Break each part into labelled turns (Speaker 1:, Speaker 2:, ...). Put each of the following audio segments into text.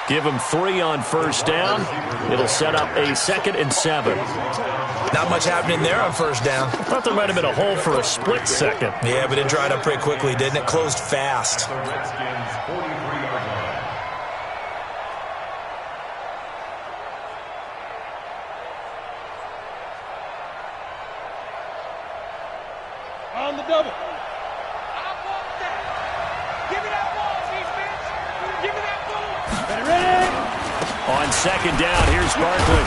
Speaker 1: Give him 3 on first down. It'll set up a 2nd and 7.
Speaker 2: Not much happening there on first down.
Speaker 1: I thought there might have been a hole for a split second.
Speaker 2: Yeah, but it dried up pretty quickly, didn't it? Closed fast.
Speaker 3: On the double.
Speaker 1: On 2nd down, here's Barkley.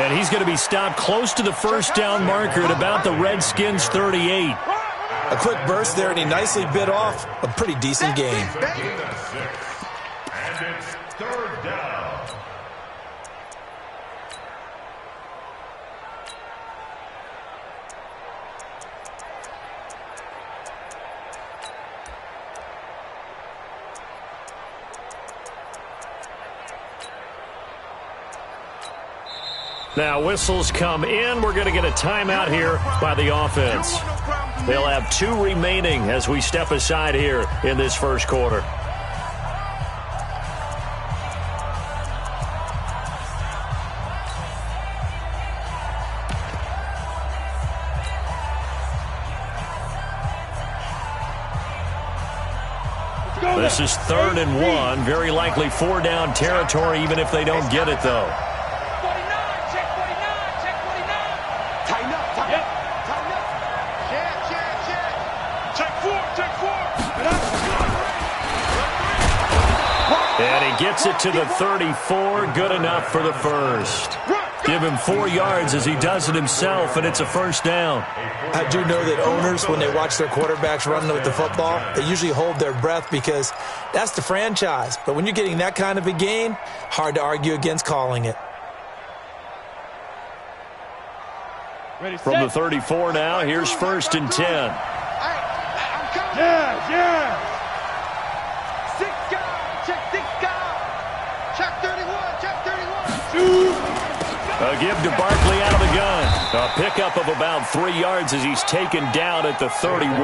Speaker 1: And he's going to be stopped close to the first down marker at about the Redskins' 38.
Speaker 2: A quick burst there, and he nicely bit off a pretty decent game.
Speaker 4: And it's 3rd down.
Speaker 1: Now whistles come in. We're going to get a timeout here by the offense. They'll have 2 remaining as we step aside here in this first quarter. This is 3rd and 1. Very likely 4-down territory, even if they don't get it, though. And he gets it to the 34. Good enough for the first. Give him 4 yards as he does it himself, and it's a first down.
Speaker 2: I do know that owners, when they watch their quarterbacks running with the football, they usually hold their breath because that's the franchise. But when you're getting that kind of a game, hard to argue against calling it.
Speaker 1: From the 34 now, here's 1st and 10.
Speaker 3: Yeah.
Speaker 1: A give to Barkley out of the gun. A pickup of about 3 yards as he's taken down at the 31.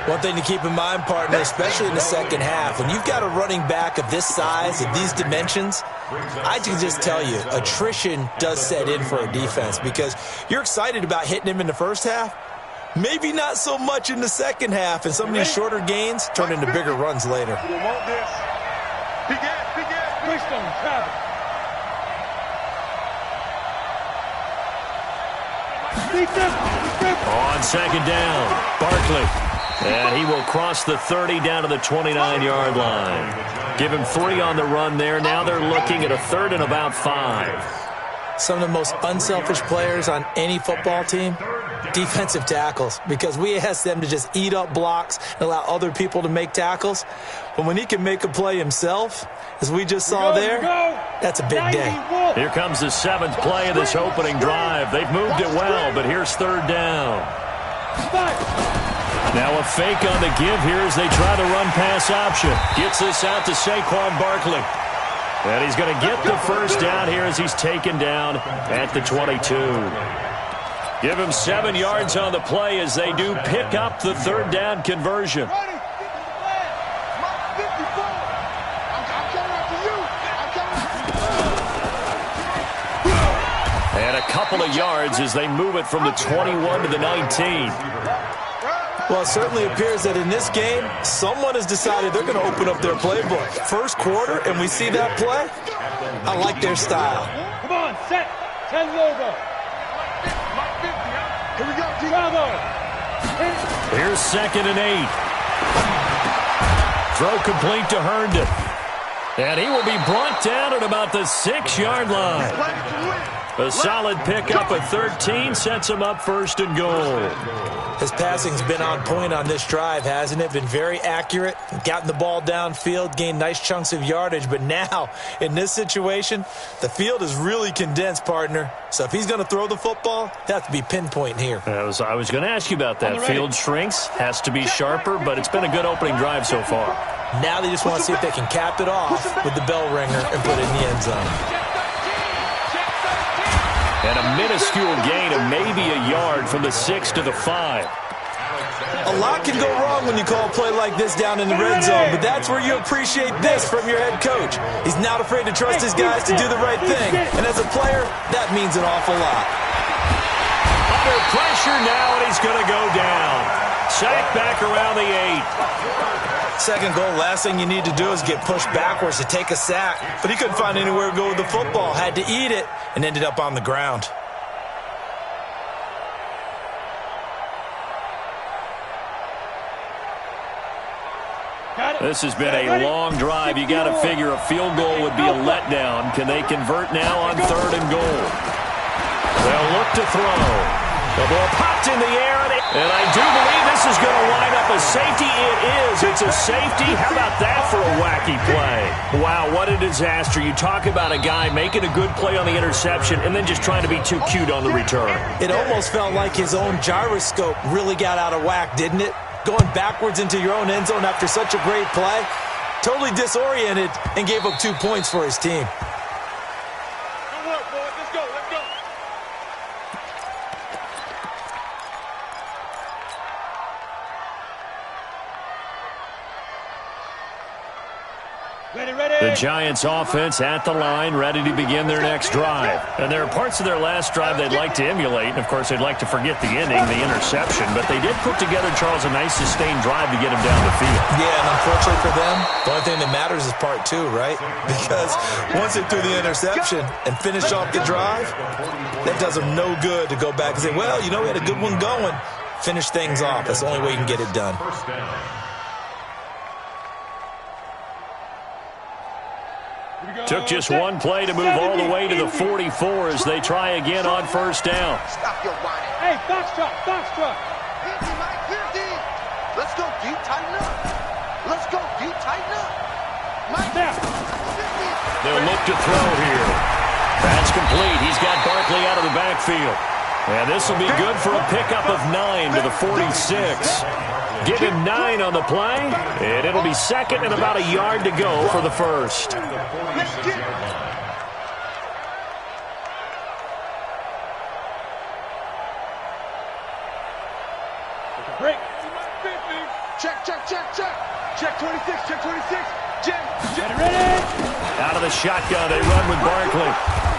Speaker 2: One thing to keep in mind, partner, especially in the second half, when you've got a running back of this size, of these dimensions, I can just tell you, attrition does set in for a defense because you're excited about hitting him in the first half. Maybe not so much in the second half, and some of these shorter gains turn into bigger runs later.
Speaker 1: On 2nd down, Barkley. And he will cross the 30 down to the 29-yard line. Give him 3 on the run there. Now they're looking at a 3rd and about 5.
Speaker 2: Some of the most unselfish players on any football team, defensive tackles, because we ask them to just eat up blocks and allow other people to make tackles. But when he can make a play himself, as we just saw there, that's a big day.
Speaker 1: Here comes the 7th play of this opening drive. They've moved it well, but here's 3rd down. Now a fake on the give here as they try the run-pass option. Gets this out to Saquon Barkley. And he's going to get the first down here as he's taken down at the 22. Give him 7 yards on the play as they do pick up the 3rd down conversion. And a couple of yards as they move it from the 21 to the 19.
Speaker 2: Well, it certainly appears that in this game, someone has decided they're going to open up their playbook. First quarter, and we see that play. I like their style.
Speaker 3: Come on, set. 10 logo. Here we go, Bravo.
Speaker 1: Here's 2nd and 8. Throw complete to Herndon. And he will be brought down at about the 6-yard line. A solid pickup of 13 sets him up 1st and goal.
Speaker 2: His passing's been on point on this drive, hasn't it? Been very accurate, gotten the ball downfield, gained nice chunks of yardage. But now, in this situation, the field is really condensed, partner. So if he's going to throw the ball, it has to be pinpoint here.
Speaker 1: I was going to ask you about that. Field shrinks, has to be sharper, but it's been a good opening drive so far.
Speaker 2: Now they just want to see if they can cap it off with the bell ringer and put it in the end zone.
Speaker 1: And a minuscule gain of maybe a yard from the 6 to the 5.
Speaker 2: A lot can go wrong when you call a play like this down in the red zone, but that's where you appreciate this from your head coach. He's not afraid to trust his guys to do the right thing, and as a player, that means an awful lot.
Speaker 1: Under pressure now, and he's going to go down. Sack back around the 8.
Speaker 2: Second goal, last thing you need to do is get pushed backwards to take a sack, but he couldn't find anywhere to go with the football, had to eat it, and ended up on the ground.
Speaker 1: This has been a long drive. You got to figure a field goal would be a letdown. Can they convert now on 3rd and goal? They'll look to throw. The ball popped in the air, and I do believe this is going to wind up a safety. It is. It's a safety. How about that for a wacky play? Wow, what a disaster. You talk about a guy making a good play on the interception and then just trying to be too cute on the return.
Speaker 2: It almost felt like his own gyroscope really got out of whack, didn't it? Going backwards into your own end zone after such a great play. Totally disoriented and gave up 2 points for his team.
Speaker 3: Good work, boys. Let's go. Let's go. Ready, ready.
Speaker 1: The Giants offense at the line, ready to begin their next drive. And there are parts of their last drive they'd like to emulate. And, of course, they'd like to forget the ending, the interception. But they did put together, Charles, a nice sustained drive to get him down the field.
Speaker 2: Yeah, and unfortunately for them, the only thing that matters is part 2, right? Because once they threw the interception and finished off the drive, that does them no good to go back and say, well, you know, we had a good one going. Finish things off. That's the only way you can get it done.
Speaker 1: Took just one play to move all the way to the 44 as they try again on 1st down.
Speaker 3: Stop your whining. Hey, foxtrot, foxtrot.
Speaker 4: 50, Mike, 50. Let's go deep, tighten up. Let's go deep, tighten up. Mike,
Speaker 3: Now.
Speaker 4: 50.
Speaker 1: They'll look to throw here. That's complete. He's got Barkley out of the backfield. And this will be good for a pickup of 9 to the 46. Give him 9 on the play, and it'll be 2nd and about a yard to go for the 1st.
Speaker 4: Let's get it.
Speaker 3: Break.
Speaker 4: Check, check, check, check.
Speaker 3: Check 26, check 26. Check. Ready.
Speaker 1: Out of the shotgun, they run with Barkley.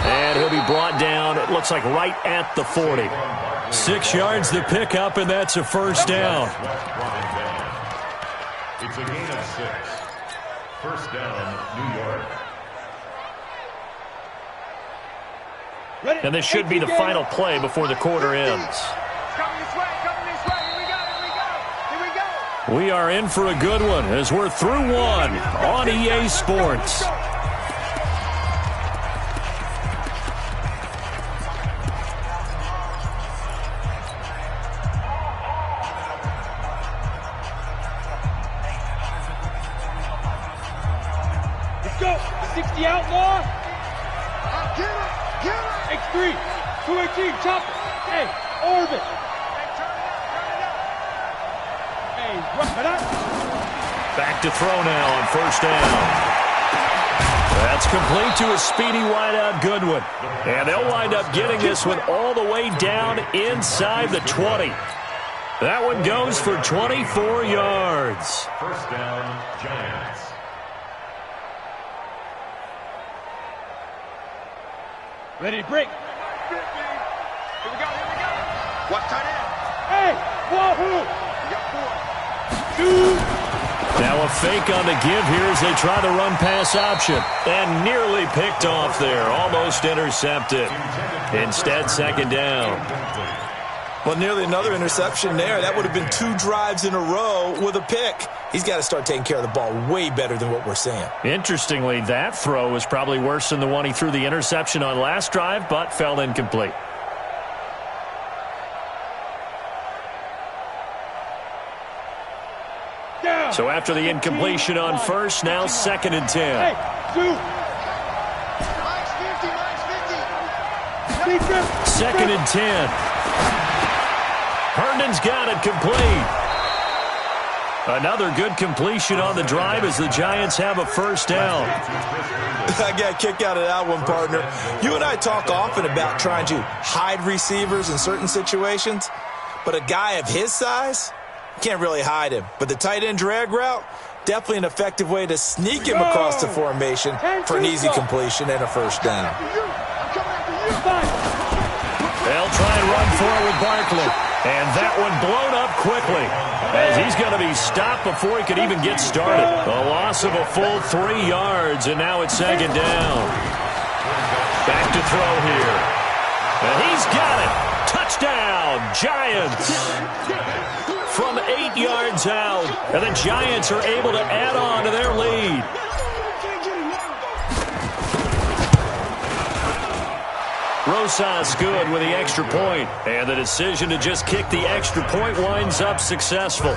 Speaker 1: And he'll be brought down, it looks like right at the 40. 6 yards the pickup, and that's a 1st down.
Speaker 5: It's a gain of 6. 1st down, New York.
Speaker 3: Ready.
Speaker 1: And this should be the final play before the quarter ends.
Speaker 3: Coming this way, coming this way. Here we go, here we go. Here we go.
Speaker 1: We are in for a good one as we're through one on EA Sports.
Speaker 3: Let's go. 60 outlaw.
Speaker 4: Get it, get it.
Speaker 3: X3. 218, chopper. Hey, orbit. Hey, rough it up.
Speaker 1: Back to throw now on 1st down. That's complete to a speedy wideout Goodwin. And they'll wind up getting this one all the way down inside the 20. That one goes for 24 yards.
Speaker 5: 1st down, Giants.
Speaker 3: Ready to break.
Speaker 4: Here we go, here we go. Watch tight end.
Speaker 3: Hey, wahoo.
Speaker 4: We got 4.
Speaker 3: Two.
Speaker 1: Now a fake on the give here as they try the run pass option. And nearly picked off there. Almost intercepted. Instead, 2nd down.
Speaker 2: Well, nearly another interception there. That would have been 2 drives in a row with a pick. He's got to start taking care of the ball way better than what we're seeing.
Speaker 1: Interestingly, that throw was probably worse than the one he threw the interception on last drive, but fell incomplete.
Speaker 3: Down.
Speaker 1: So after the incompletion on 1st, now 2nd and 10.
Speaker 3: Hey, two.
Speaker 4: Mike's 50, Mike's 50.
Speaker 3: Defense.
Speaker 1: 2nd and 10. Herndon's got it complete. Another good completion on the drive as the Giants have a 1st down.
Speaker 2: I got a kick out of that one, partner. You and I talk often about trying to hide receivers in certain situations. but a guy of his size, can't really hide him. But the tight end drag route, definitely an effective way to sneak him across the formation for an easy completion and a first down.
Speaker 1: They'll try and run for it with Barkley. And that one blown up quickly as he's going to be stopped before he could even get started. A loss of a full 3 yards, and now it's second down. Back to throw here. And he's got it. Touchdown, Giants. From 8 yards out, and the Giants are able to add on to their lead. Rosas good with the extra point, and the decision to just kick the extra point winds up successful.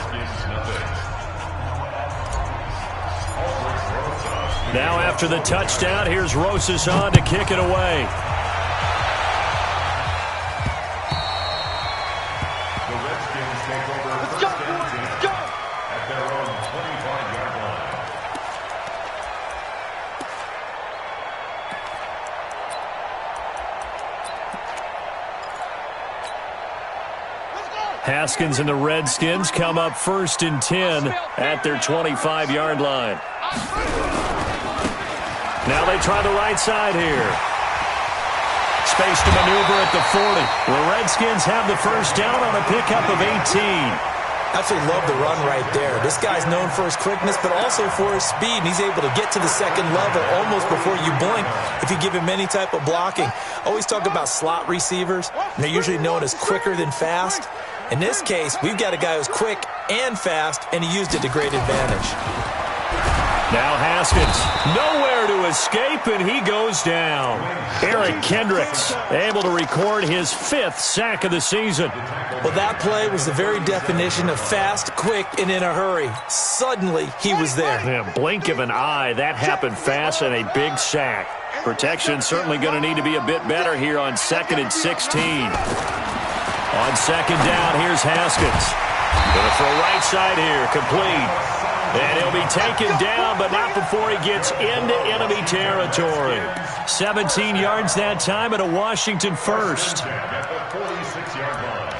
Speaker 1: Now after the touchdown, here's Rosas on to kick it away. Haskins and the Redskins come up 1st and 10 at their 25-yard line. Now they try the right side here. Space to maneuver at the 40. The Redskins have the first down on a pickup of 18.
Speaker 2: Absolutely love the run right there. This guy's known for his quickness, but also for his speed. And he's able to get to the second level almost before you blink if you give him any type of blocking. Always talk about slot receivers, and they're usually known as quicker than fast. In this case, we've got a guy who's quick and fast, and he used it to great advantage.
Speaker 1: Now Haskins, nowhere to escape, and he goes down. Eric Kendricks able to record his 5th sack of the season.
Speaker 2: Well, that play was the very definition of fast, quick, and in a hurry. Suddenly, he was there.
Speaker 1: Yeah, blink of an eye, that happened fast, and a big sack. Protection certainly going to need to be a bit better here on 2nd and 16. On 2nd down, here's Haskins. Going to throw right side here, complete. And he'll be taken down, but not before he gets into enemy territory. 17 yards that time at a Washington first.
Speaker 5: At the 46-yard line.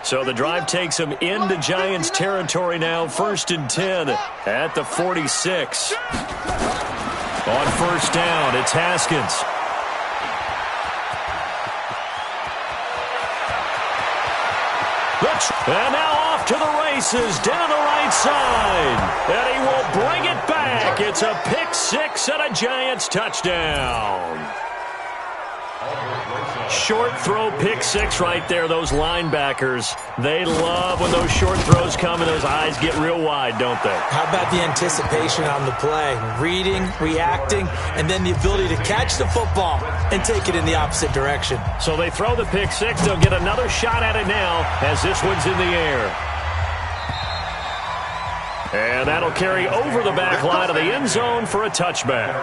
Speaker 1: So the drive takes him into Giants territory now, 1st and 10 at the 46. On 1st down, it's Haskins. And now off to the races, down the right side. And he will bring it back. It's a pick 6 and a Giants touchdown. Short throw pick 6 right there. Those linebackers, they love when those short throws come and those eyes get real wide, don't they?
Speaker 2: How about the anticipation on the play? Reading, reacting, and then the ability to catch the football and take it in the opposite direction.
Speaker 1: So they throw the pick 6. They'll get another shot at it now as this one's in the air. And that'll carry over the back line of the end zone for a touchback.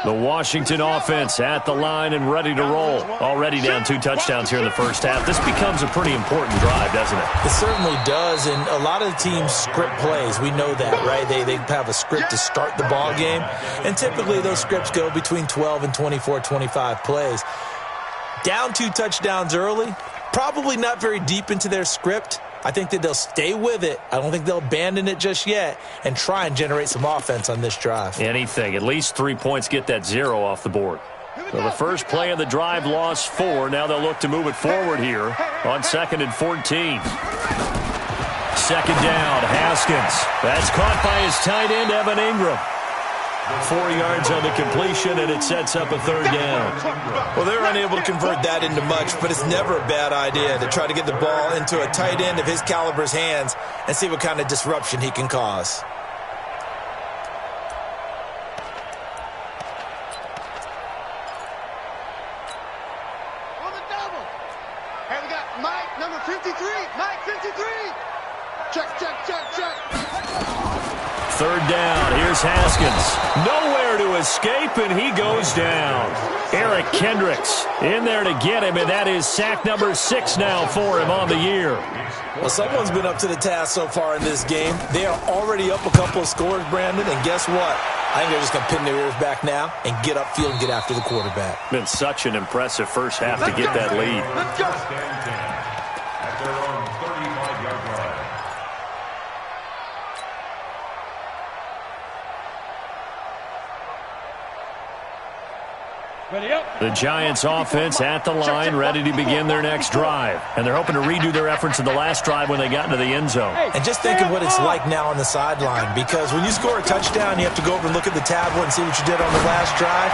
Speaker 1: The Washington offense at the line and ready to roll. Already down 2 touchdowns here in the first half. This becomes a pretty important drive, doesn't it?
Speaker 2: It certainly does, and a lot of the teams script plays. We know that, right? They have a script to start the ball game, and typically those scripts go between 12 and 24, 25 plays. Down 2 touchdowns early, probably not very deep into their script. I think that they'll stay with it. I don't think they'll abandon it just yet and try and generate some offense on this drive.
Speaker 1: Anything. At least 3 points, get that 0 off the board. So the first play of the drive lost 4. Now they'll look to move it forward here on 2nd and 14. 2nd down, Haskins. That's caught by his tight end, Evan Ingram. 4 yards on the completion, and it sets up a 3rd down.
Speaker 2: Well, they're unable to convert that into much, but it's never a bad idea to try to get the ball into a tight end of his caliber's hands and see what kind of disruption he can cause.
Speaker 4: On the double. Hey, we got Mike, number 53. Mike, 53. Check, check, check, check.
Speaker 1: third down. Here's Haskins. Nowhere to escape, and he goes down. Eric Kendricks in there to get him, and that is sack number 6 now for him on the year.
Speaker 2: Well, someone's been up to the task so far in this game. They are already up a couple of scores, Brandon, and guess what? I think they're just going to pin their ears back now and get upfield and get after the quarterback.
Speaker 1: Been such an impressive first half to get that lead.
Speaker 5: Let's go. At their own 35-yard line.
Speaker 1: The Giants offense at the line, ready to begin their next drive. And they're hoping to redo their efforts in the last drive when they got into the end zone.
Speaker 2: And just think of what it's like now on the sideline, because when you score a touchdown, you have to go over and look at the tablet and see what you did on the last drive.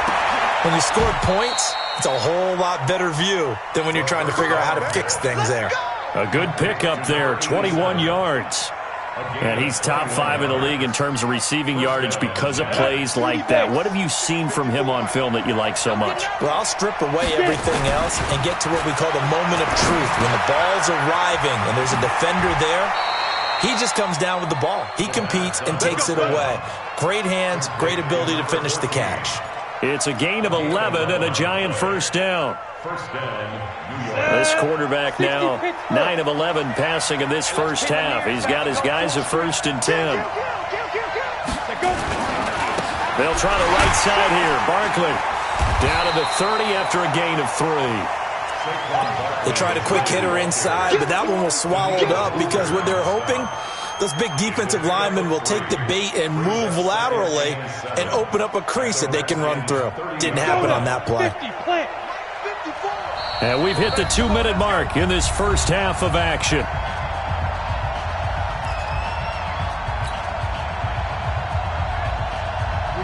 Speaker 2: When you scored points, it's a whole lot better view than when you're trying to figure out how to fix things there.
Speaker 1: A good pickup there, 21 yards. And he's top 5 in the league in terms of receiving yardage because of plays like that. What have you seen from him on film that you like so much?
Speaker 2: Well, I'll strip away everything else and get to what we call the moment of truth. When the ball's arriving and there's a defender there, he just comes down with the ball. He competes and takes it away. Great hands, great ability to finish the catch.
Speaker 1: It's a gain of 11 and a Giant first down.
Speaker 5: First down, New York.
Speaker 1: This quarterback now 9 of 11 passing in this first half. He's got his guys at 1st and 10. They'll try the right side here. Barkley down to the 30 after a gain of 3.
Speaker 2: They tried a quick hitter inside, but that one was swallowed up because what they're hoping, those big defensive linemen will take the bait and move laterally and open up a crease that they can run through. Didn't happen on that play.
Speaker 1: And we've hit the 2-minute mark in this first half of action.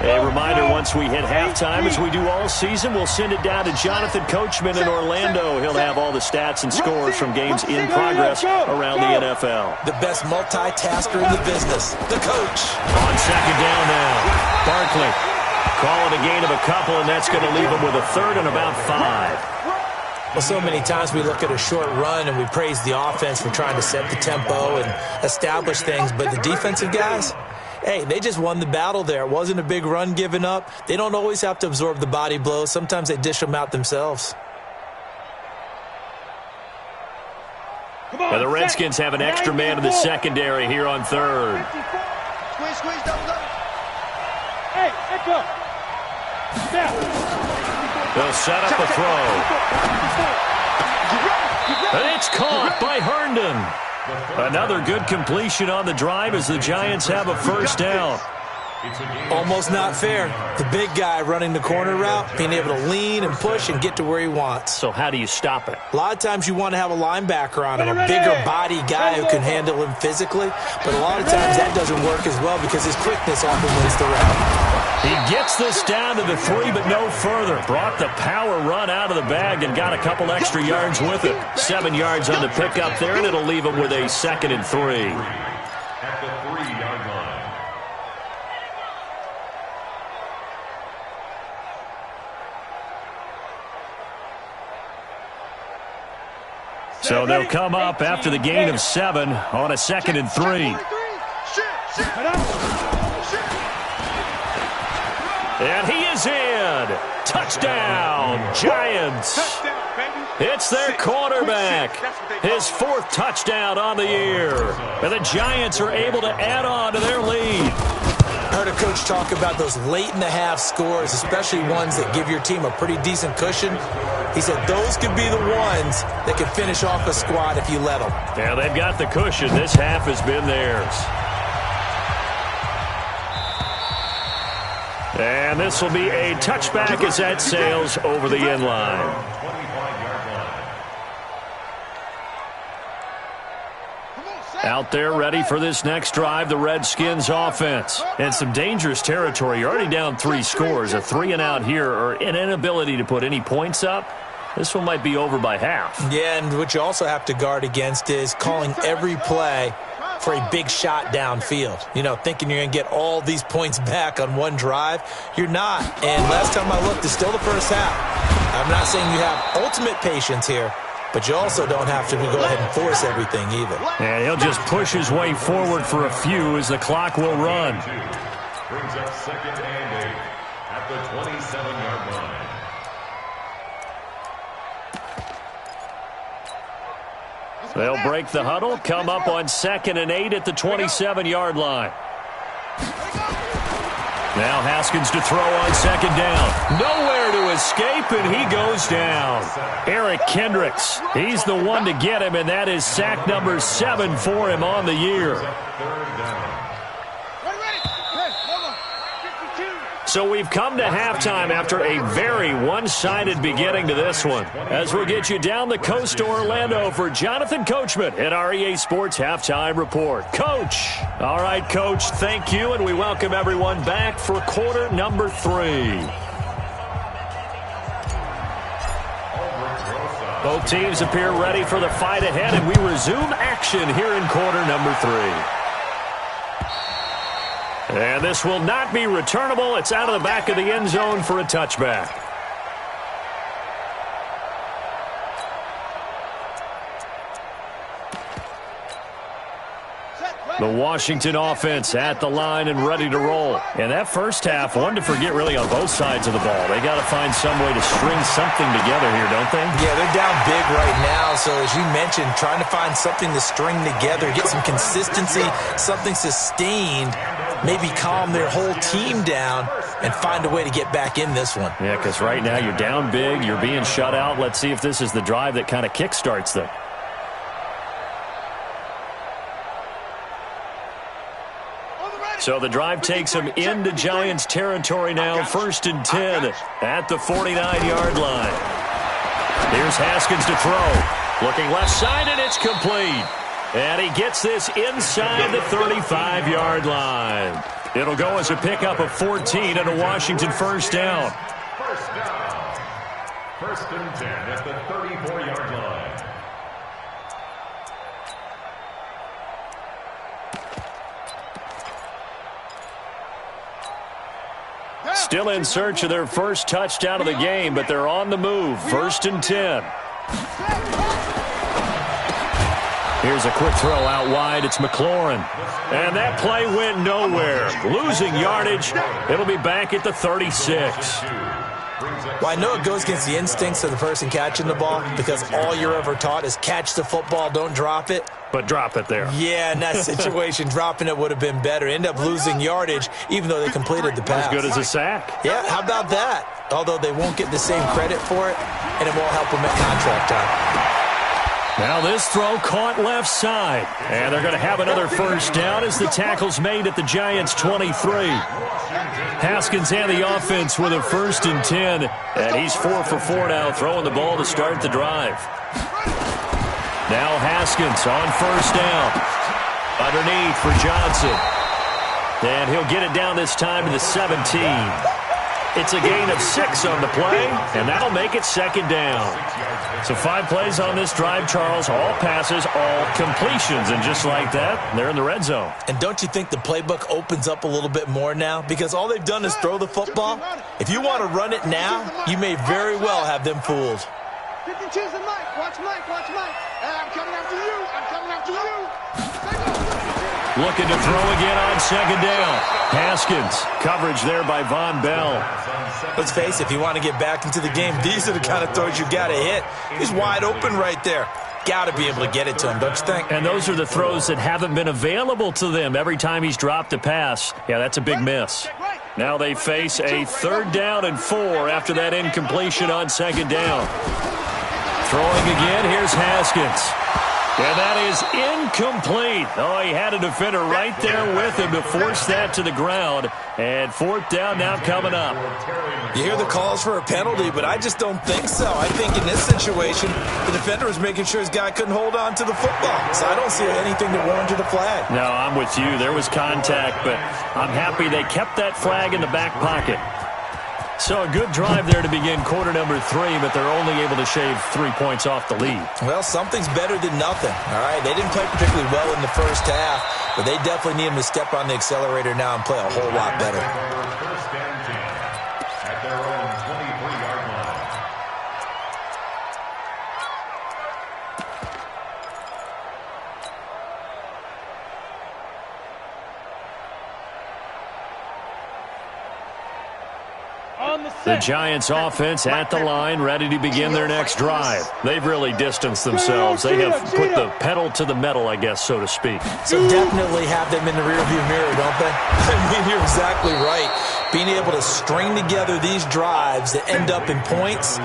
Speaker 1: A reminder, once we hit halftime, as we do all season, we'll send it down to Jonathan Coachman in Orlando. He'll have all the stats and scores from games in progress around the NFL.
Speaker 2: The best multitasker in the business, the coach.
Speaker 1: On second down now, Barkley calling a gain of a couple, and that's going to leave him with a 3rd and about 5.
Speaker 2: Well, so many times we look at a short run and we praise the offense for trying to set the tempo and establish things, but the defensive guys, hey, they just won the battle there. It wasn't a big run given up. They don't always have to absorb the body blows. Sometimes they dish them out themselves.
Speaker 1: Now the Redskins have an extra man in the secondary here on 3rd.
Speaker 4: Squeeze, double.
Speaker 3: Hey, let's go. Step.
Speaker 1: They'll set up a throw. And it's caught by Herndon. Another good completion on the drive as the Giants have a first down.
Speaker 2: Almost not fair. The big guy running the corner route, being able to lean and push and get to where he wants.
Speaker 1: So how do you stop it?
Speaker 2: A lot of times you want to have a linebacker on him, a bigger body guy who can handle him physically. But a lot of times that doesn't work as well because his quickness often wins the route.
Speaker 1: He gets this down to the 3, but no further. Brought the power run out of the bag and got a couple extra yards with it. 7 yards on the pickup there, and it'll leave him with a 2nd and 3.
Speaker 5: At the 3-yard line.
Speaker 1: So they'll come up after the gain of 7 on a 2nd and 3. And he is in. Touchdown, Giants. It's their quarterback. His 4th touchdown on the year. And the Giants are able to add on to their lead.
Speaker 2: I heard a coach talk about those late-in-the-half scores, especially ones that give your team a pretty decent cushion. He said those could be the ones that can finish off a squad if you let them.
Speaker 1: Yeah, they've got the cushion. This half has been theirs. And this will be a touchback as that sails over the end line.
Speaker 5: 25-yard line.
Speaker 1: Out there ready for this next drive, the Redskins offense. And some dangerous territory. You're already down 3 scores. A 3-and-out here or an inability to put any points up. This one might be over by half.
Speaker 2: Yeah, and what you also have to guard against is calling every play for a big shot downfield. You know, thinking you're going to get all these points back on one drive. You're not. And last time I looked, it's still the first half. I'm not saying you have ultimate patience here, but you also don't have to go ahead and force everything either.
Speaker 1: And he'll just push his way forward for a few as the clock will run.
Speaker 5: Brings up 2nd and 8 at the 27-yard line.
Speaker 1: They'll break the huddle, come up on 2nd and 8 at the 27-yard line. Now Haskins to throw on 2nd down. Nowhere to escape, and he goes down. Eric Kendricks, he's the one to get him, and that is sack number 7 for him on the year. So we've come to halftime after a very one-sided beginning to this one. As we'll get you down the coast to Orlando for Jonathan Coachman at our EA Sports Halftime Report. Coach. All right, Coach, thank you, and we welcome everyone back for quarter number 3. Both teams appear ready for the fight ahead, and we resume action here in quarter number 3. And this will not be returnable. It's out of the back of the end zone for a touchback. The Washington offense at the line and ready to roll. And that first half, one to forget really on both sides of the ball. They got to find some way to string something together here, don't they?
Speaker 2: Yeah, they're down big right now. So as you mentioned, trying to find something to string together, get some consistency, something sustained, maybe calm their whole team down and find a way to get back in this one.
Speaker 1: Yeah, because right now you're down big, you're being shut out. Let's see if this is the drive that kind of kickstarts them. So the drive takes them into Giants territory now, 1st and 10 at the 49-yard line. Here's Haskins to throw. Looking left side, and it's complete. And he gets this inside the 35-yard line. It'll go as a pickup of 14 and a Washington first down.
Speaker 5: First down. 1st and 10 at the 34-yard line.
Speaker 1: Still in search of their first touchdown of the game, but they're on the move. 1st and 10. Here's a quick throw out wide. It's McLaurin. And that play went nowhere. Losing yardage. It'll be back at the 36.
Speaker 2: Well, I know it goes against the instincts of the person catching the ball because all you're ever taught is catch the football, don't drop it.
Speaker 1: But drop it there.
Speaker 2: Yeah, in that situation, dropping it would have been better. End up losing yardage, even though they completed the pass.
Speaker 1: As good as a sack.
Speaker 2: Yeah, how about that? Although they won't get the same credit for it, and it won't help them at contract time.
Speaker 1: Now this throw caught left side. And they're going to have another first down as the tackle's made at the Giants' 23. Haskins and the offense with a 1st and 10. And he's 4 for 4 now, throwing the ball to start the drive. Now Haskins on 1st down. Underneath for Johnson. And he'll get it down this time to the 17. It's a gain of 6 on the play, and that'll make it 2nd down. So 5 plays on this drive, Charles. All passes, all completions. And just like that, they're in the red zone.
Speaker 2: And don't you think the playbook opens up a little bit more now? Because all they've done is throw the football. If you want to run it now, you may very well have them fooled.
Speaker 3: You can choose the Mike. Watch Mike. Watch Mike. I'm coming after you. I'm coming after you.
Speaker 1: Looking to throw again on 2nd down. Haskins. Coverage there by Von Bell.
Speaker 2: Let's face it, if you want to get back into the game, these are the kind of throws you got to hit. He's wide open right there. Got to be able to get it to him, don't you think?
Speaker 1: And those are the throws that haven't been available to them every time he's dropped a pass. Yeah, that's a big miss. Now they face a 3rd down and 4 after that incompletion on 2nd down. Throwing again, here's Haskins. And that is incomplete. Oh, he had a defender right there with him to force that to the ground. And 4th down now coming up.
Speaker 2: You hear the calls for a penalty, but I just don't think so. I think in this situation, the defender was making sure his guy couldn't hold on to the football. So I don't see anything that warranted a flag.
Speaker 1: No, I'm with you. There was contact, but I'm happy they kept that flag in the back pocket. So a good drive there to begin quarter number 3, but they're only able to shave 3 points off the lead.
Speaker 2: Well, something's better than nothing, all right? They didn't play particularly well in the first half, but they definitely need him to step on the accelerator now and play a whole lot better.
Speaker 5: First and 10 at their own 23-yard line.
Speaker 1: The Giants offense at the line, ready to begin their next drive. They've really distanced themselves. They have put the pedal to the metal, I guess, so to speak.
Speaker 2: So definitely have them in the rearview mirror, don't they? I mean, you're exactly right. Being able to string together these drives that end up in points,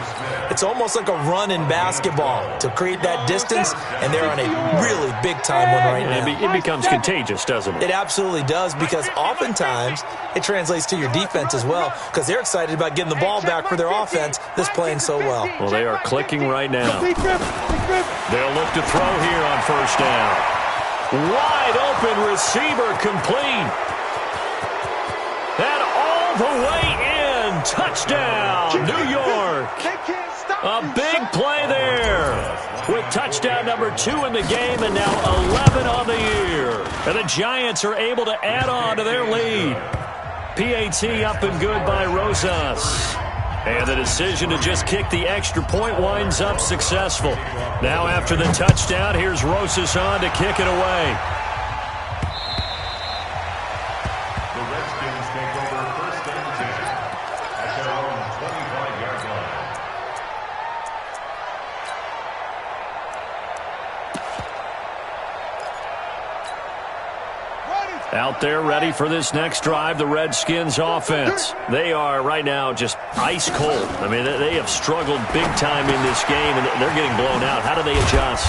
Speaker 2: it's almost like a run in basketball to create that distance, and they're on a really big-time one right now.
Speaker 1: It becomes contagious, doesn't it?
Speaker 2: It absolutely does, because oftentimes it translates to your defense as well, because they're excited about getting the ball back for their offense that's playing so well.
Speaker 1: Well, they are clicking right now. They'll look to throw here on first down. Wide open receiver complete. And all the way in. Touchdown, New York. A big play there. With touchdown number 2 in the game and now 11 on the year. And the Giants are able to add on to their lead. PAT up and good by Rosas. And the decision to just kick the extra point winds up successful. Now after the touchdown, here's Rosas on to kick it away.
Speaker 5: The Redskins take over first and 10 at their own 25-yard line.
Speaker 1: Out there ready for this next drive, the Redskins offense. They are right now just ice cold. I mean, they have struggled big time in this game, and they're getting blown out. How do they adjust?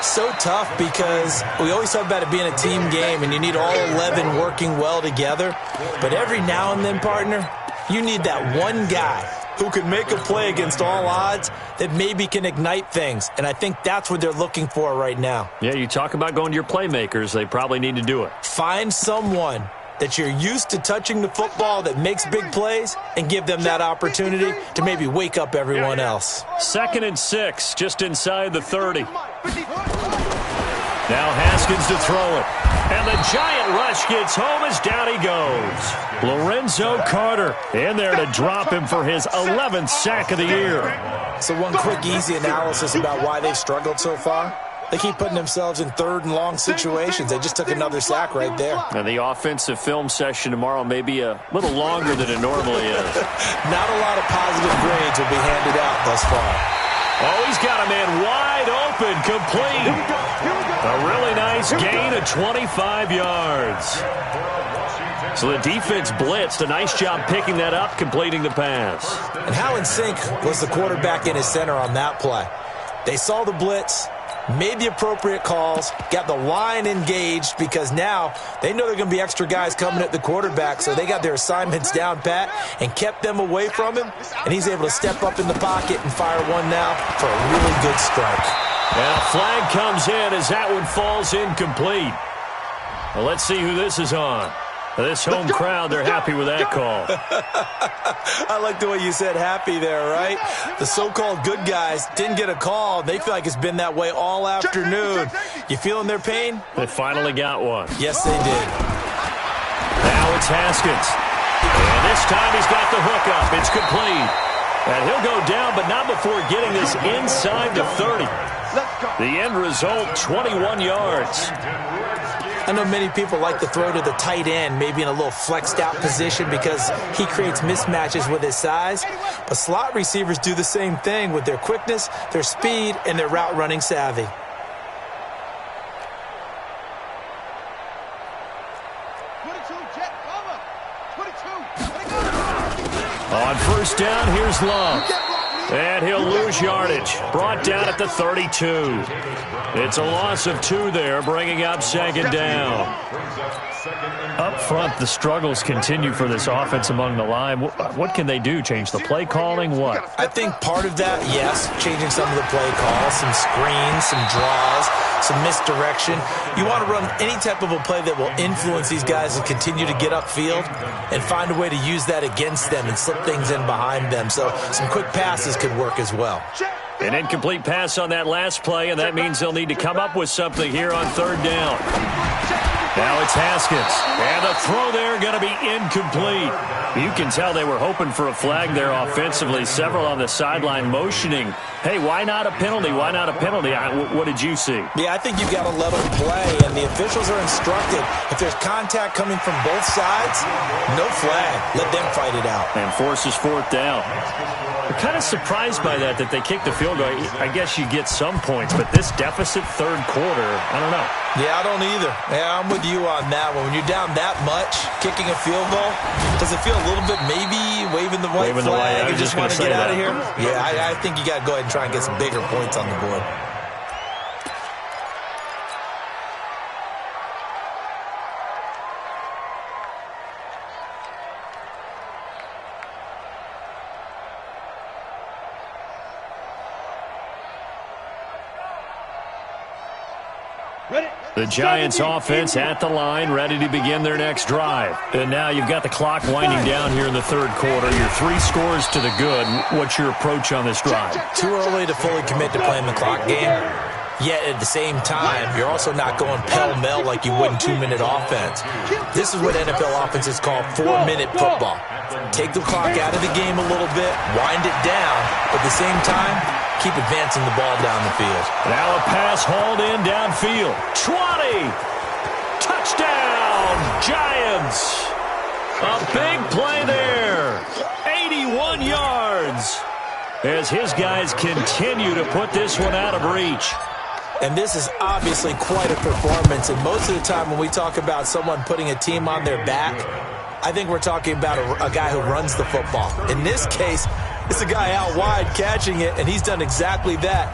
Speaker 2: So tough, because we always talk about it being a team game, and you need all 11 working well together. But every now and then, partner, you need that one guy who can make a play against all odds that maybe can ignite things. And I think that's what they're looking for right now.
Speaker 1: Yeah, you talk about going to your playmakers. They probably need to do it.
Speaker 2: Find someone that you're used to touching the football that makes big plays and give them that opportunity to maybe wake up everyone else.
Speaker 1: 2nd and 6, just inside the 30. Now Haskins to throw it. And the giant rush gets home as down he goes. Lorenzo Carter in there to drop him for his 11th sack of the year.
Speaker 2: So one quick, easy analysis about why they've struggled so far. They keep putting themselves in 3rd and long situations. They just took another sack right there.
Speaker 1: And the offensive film session tomorrow may be a little longer than it normally is.
Speaker 2: Not a lot of positive grades will be handed out thus far.
Speaker 1: Oh, he's got a man wide open, complete. A really nice gain of 25 yards. So the defense blitzed. A nice job picking that up, completing the pass.
Speaker 2: And how in sync was the quarterback in his center on that play? They saw the blitz, made the appropriate calls, got the line engaged, because now they know there are going to be extra guys coming at the quarterback, so they got their assignments down pat and kept them away from him, and he's able to step up in the pocket and fire one now for a really good strike.
Speaker 1: And a flag comes in as that one falls incomplete. Well, let's see who this is on. This home crowd, they're happy with that call.
Speaker 2: I like the way you said happy there, right? The so-called good guys didn't get a call. They feel like it's been that way all afternoon. You feeling their pain?
Speaker 1: They finally got one.
Speaker 2: Yes, they did.
Speaker 1: Now it's Haskins. And this time he's got the hook up. It's complete. And he'll go down, but not before getting this inside the 30. The end result, 21 yards.
Speaker 2: I know many people like to throw to the tight end, maybe in a little flexed out position because he creates mismatches with his size. But slot receivers do the same thing with their quickness, their speed, and their route running savvy.
Speaker 1: On first down, here's Love. And he'll lose yardage. Brought down at the 32. It's a loss of 2 there, bringing up 2nd down. Up front, the struggles continue for this offense among the line. What can they do? Change the play calling? What?
Speaker 2: I think part of that, yes, changing some of the play calls, some screens, some draws, some misdirection. You want to run any type of a play that will influence these guys to continue to get upfield and find a way to use that against them and slip things in behind them. So some quick passes could work as well.
Speaker 1: An incomplete pass on that last play, and that means they'll need to come up with something here on 3rd down. Now it's Haskins, and the throw there going to be incomplete. You can tell they were hoping for a flag there offensively. Several on the sideline motioning, hey, why not a penalty? Why not a penalty? What did you see?
Speaker 2: Yeah, I think you've got to let them play, and the officials are instructed. If there's contact coming from both sides, no flag. Let them fight it out.
Speaker 1: And forces fourth down. We're kind of surprised by that they kicked the field goal. I guess you get some points, but this deficit third quarter, I don't know.
Speaker 2: Yeah, I don't either. Yeah, I'm with you on that one. When you're down that much, kicking a field goal, does it feel a little bit maybe waving the white flag and just want to get out of here? Yeah, I think you got to go ahead and try and get some bigger points on the board.
Speaker 1: The Giants offense at the line, ready to begin their next drive. And now you've got the clock winding down here in the third quarter. You're 3 scores to the good. What's your approach on this drive?
Speaker 2: Too early to fully commit to playing the clock game. Yet at the same time, you're also not going pell-mell like you would in 2-minute offense. This is what NFL offenses call 4-minute football. Take the clock out of the game a little bit, wind it down, but at the same time, keep advancing the ball down the field.
Speaker 1: Now a pass hauled in downfield. 20! Touchdown, Giants! A big play there. 81 yards as his guys continue to put this one out of reach.
Speaker 2: And this is obviously quite a performance. And most of the time when we talk about someone putting a team on their back, I think we're talking about a guy who runs the football. In this case, it's a guy out wide catching it, and he's done exactly that,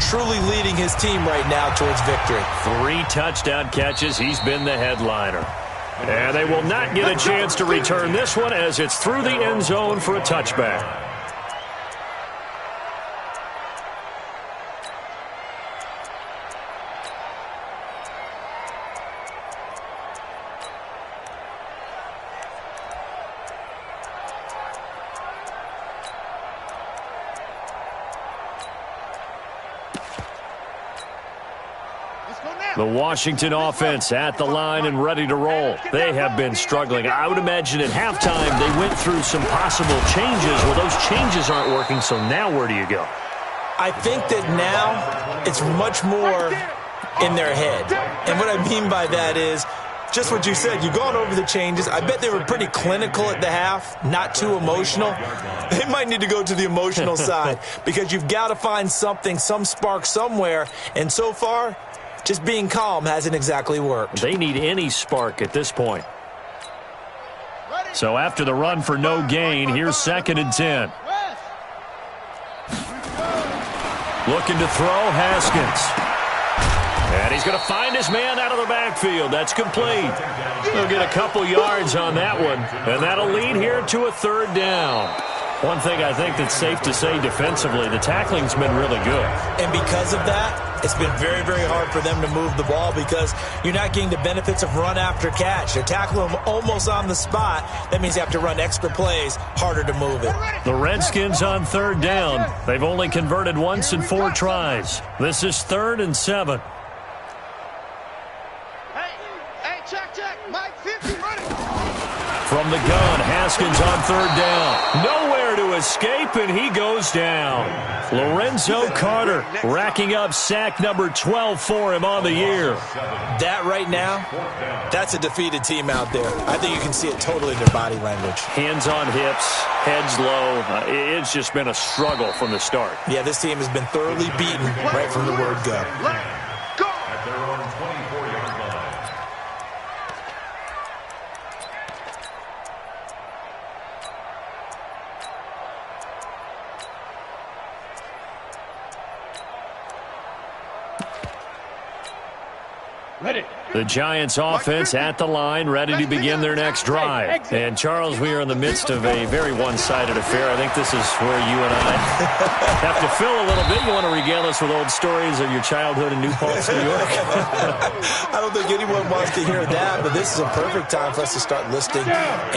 Speaker 2: truly leading his team right now towards victory.
Speaker 1: 3 touchdown catches. He's been the headliner. And they will not get a chance to return this one as it's through the end zone for a touchback. The Washington offense at the line and ready to roll. They have been struggling. I would imagine at halftime they went through some possible changes. Well, those changes aren't working, so now where do you go?
Speaker 2: I think that now it's much more in their head. And what I mean by that is just what you said. You've gone over the changes. I bet they were pretty clinical at the half, not too emotional. They might need to go to the emotional side because you've got to find something, some spark somewhere. And so far, just being calm hasn't exactly worked.
Speaker 1: They need any spark at this point. So after the run for no gain, here's 2nd and 10. Looking to throw, Haskins. And he's going to find his man out of the backfield. That's complete. He'll get a couple yards on that one, and that'll lead here to a 3rd down. One thing I think that's safe to say defensively, the tackling's been really good.
Speaker 2: And because of that, it's been very, very hard for them to move the ball because you're not getting the benefits of run after catch. They're tackling them almost on the spot. That means you have to run extra plays, harder to move it.
Speaker 1: The Redskins on 3rd down. They've only converted once in 4 tries. This is 3rd and 7.
Speaker 3: Hey, check. Mike 50, running.
Speaker 1: From the gun, Haskins on 3rd down. Nowhere to escape, and he goes down. Lorenzo Carter racking up sack number 12 for him on the year.
Speaker 2: That right now, that's a defeated team out there. I think you can see it totally in their body language.
Speaker 1: Hands on hips, heads low. It's just been a struggle from the start.
Speaker 2: Yeah, this team has been thoroughly beaten right from the word go.
Speaker 5: At their own 24-yard line.
Speaker 1: The Giants offense at the line, ready to begin their next drive. And, Charles, we are in the midst of a very one-sided affair. I think this is where you and I have to fill a little bit. You want to regale us with old stories of your childhood in New Paltz, New York?
Speaker 2: I don't think anyone wants to hear that, but this is a perfect time for us to start listing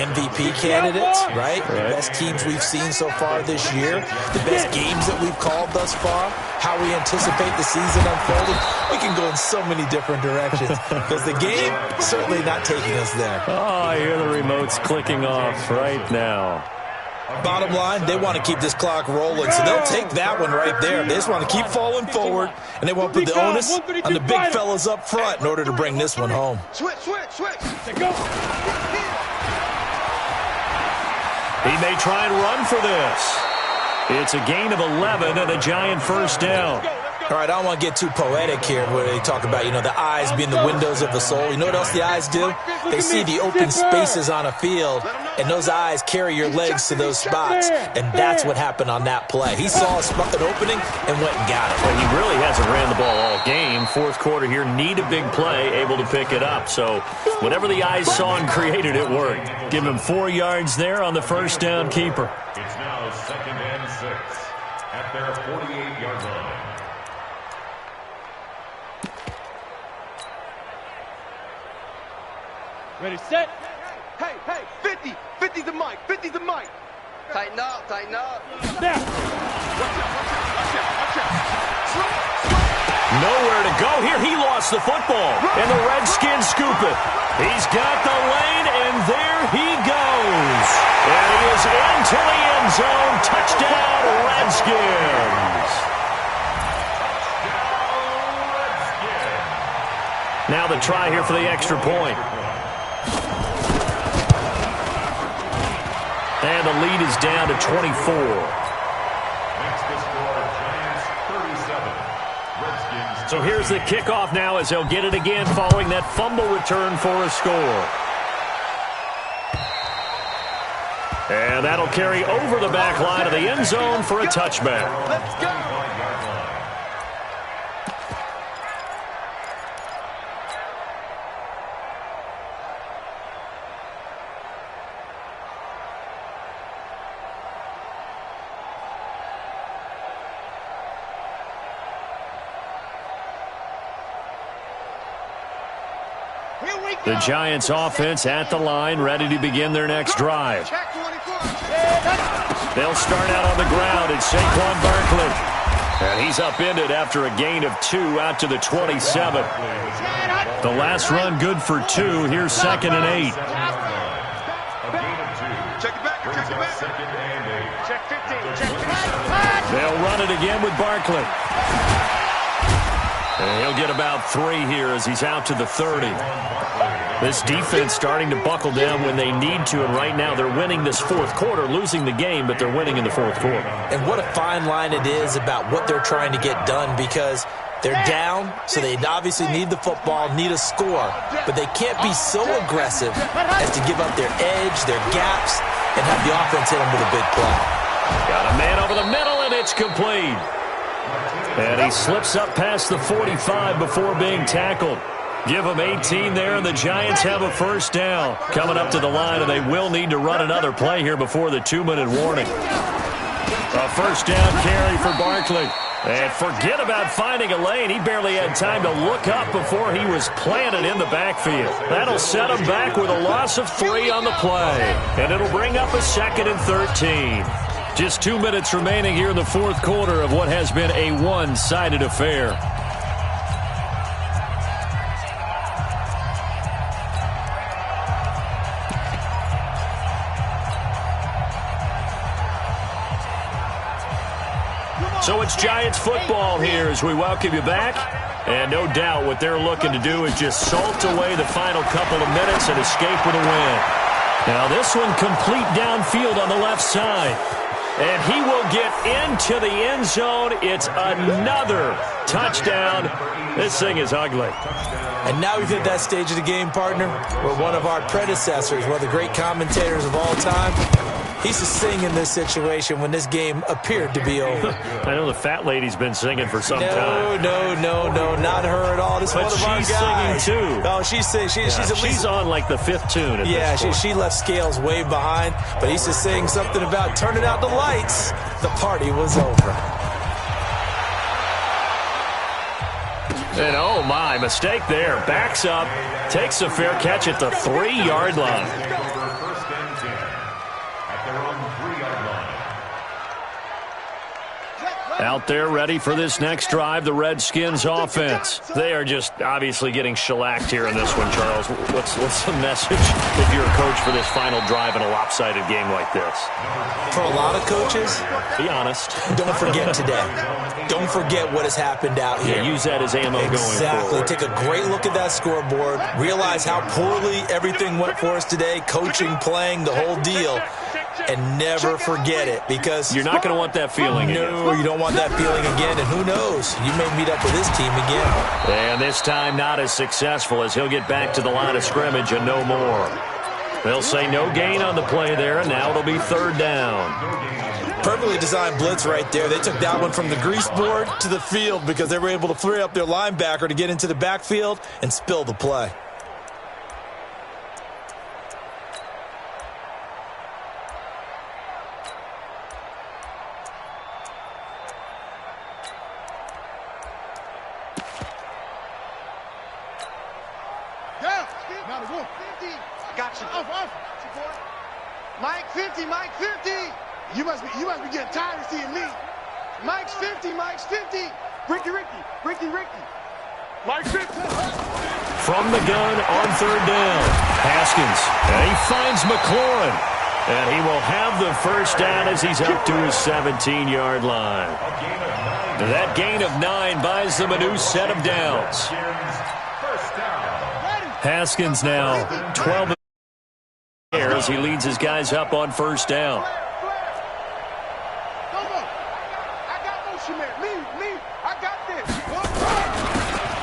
Speaker 2: MVP candidates, right? The best teams we've seen so far this year, the best games that we've called thus far, how we anticipate the season unfolding. We can go in so many different directions. because the game certainly not taking us there.
Speaker 1: Oh, I hear the remote's clicking off right now.
Speaker 2: Bottom line, they want to keep this clock rolling, so they'll take that one right there. They just want to keep falling forward, and they won't put the onus on the big fellas up front in order to bring this one home.
Speaker 3: Switch.
Speaker 1: He may try and run for this. It's a gain of 11 and a Giant first down.
Speaker 2: All right, I don't want to get too poetic here where they talk about, the eyes being the windows of the soul. You know what else the eyes do? They see the open spaces on a field, and those eyes carry your legs to those spots, and that's what happened on that play. He saw an opening and went and got it.
Speaker 1: Well, he really hasn't ran the ball all game. Fourth quarter here, need a big play, able to pick it up. So whatever the eyes saw and created, it worked. Give him 4 yards there on the first down keeper.
Speaker 5: It's now 2nd and 6 at their 48-yard line.
Speaker 3: Ready, set. Hey, 50. 50 the mic. 50 the mic. Tighten up.
Speaker 4: Now.
Speaker 3: Watch out.
Speaker 1: Nowhere to go here. He lost the football, and the Redskins scoop it. He's got the lane, and there he goes. And he is into the end zone. Touchdown, Redskins. Now the try here for the extra point. And the lead is down to 24.
Speaker 5: Next to score, Giants 37. Redskins.
Speaker 1: So here's the kickoff now as they'll get it again following that fumble return for a score. And that'll carry over the back line of the end zone for a touchback.
Speaker 3: Let's go.
Speaker 1: The Giants offense at the line, ready to begin their next drive. They'll start out on the ground. It's Saquon Barkley. And he's upended after a gain of 2 out to the 27. The last run good for 2. Here's 2nd and 8.
Speaker 3: Check it back. Check 15.
Speaker 1: They'll run it again with Barkley. And he'll get about 3 here as he's out to the 30. This defense starting to buckle down when they need to, and right now they're winning this fourth quarter, losing the game, but they're winning in the fourth quarter.
Speaker 2: And what a fine line it is about what they're trying to get done, because they're down, so they obviously need the football, need a score, but they can't be so aggressive as to give up their edge, their gaps, and have the offense hit them with a big play.
Speaker 1: Got a man over the middle, and it's complete. And he slips up past the 45 before being tackled. Give them 18 there, and the Giants have a first down. Coming up to the line, and they will need to run another play here before the 2-minute warning. A first down carry for Barkley. And forget about finding a lane. He barely had time to look up before he was planted in the backfield. That'll set him back with a loss of 3 on the play. And it'll bring up a 2nd and 13. Just 2 minutes remaining here in the fourth quarter of what has been a one-sided affair. So it's Giants football here as we welcome you back. And no doubt what they're looking to do is just salt away the final couple of minutes and escape with a win. Now this one complete downfield on the left side. And he will get into the end zone. It's another touchdown. This thing is ugly.
Speaker 2: And now we've hit that stage of the game, partner, where one of our predecessors, one of the great commentators of all time, he used to sing in this situation when this game appeared to be over.
Speaker 1: I know the fat lady's been singing for some time.
Speaker 2: No, not her at all. This
Speaker 1: but
Speaker 2: one of our
Speaker 1: she's
Speaker 2: guys.
Speaker 1: Singing too.
Speaker 2: Oh, she's at least.
Speaker 1: She's on like the 5th tune at this point.
Speaker 2: She left Scales way behind, but he used to sing something about turning out the lights. The party was over.
Speaker 1: And oh my, mistake there. Backs up, takes a fair catch at the 3-yard line. Out there ready for this next drive, the Redskins offense. They are just obviously getting shellacked here in this one, Charles. What's the message if you're a coach for this final drive in a lopsided game like this?
Speaker 2: For a lot of coaches,
Speaker 1: be honest.
Speaker 2: Don't forget today. Don't forget what has happened out here.
Speaker 1: Yeah, use that as ammo going forward.
Speaker 2: Exactly. Take a great look at that scoreboard. Realize how poorly everything went for us today, coaching, playing, the whole deal. And never forget it, because
Speaker 1: you're not going to want that feeling again.
Speaker 2: No, you don't want that feeling again, and who knows? You may meet up with this team again.
Speaker 1: And this time not as successful, as he'll get back to the line of scrimmage and no more. They'll say no gain on the play there, and now it'll be third down.
Speaker 2: Perfectly designed blitz right there. They took that one from the grease board to the field because they were able to free up their linebacker to get into the backfield and spill the play.
Speaker 4: Mike 50, Mike 50. You must be getting tired of seeing me. Mike's 50, Mike's 50. Ricky. Mike 50.
Speaker 1: From the gun on third down, Haskins. And he finds McLaurin. And he will have the first down as he's up to his 17-yard line. That gain of 9 buys them a new set of downs. Haskins now 12 as he leads his guys up on first down.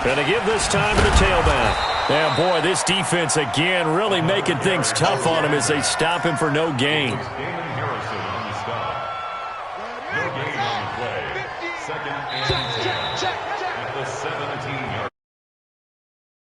Speaker 1: Going to give this time to the tailback. Yeah, boy, this defense again really making things tough on him as they stop him for no gain.
Speaker 5: Second and 10 at the 17.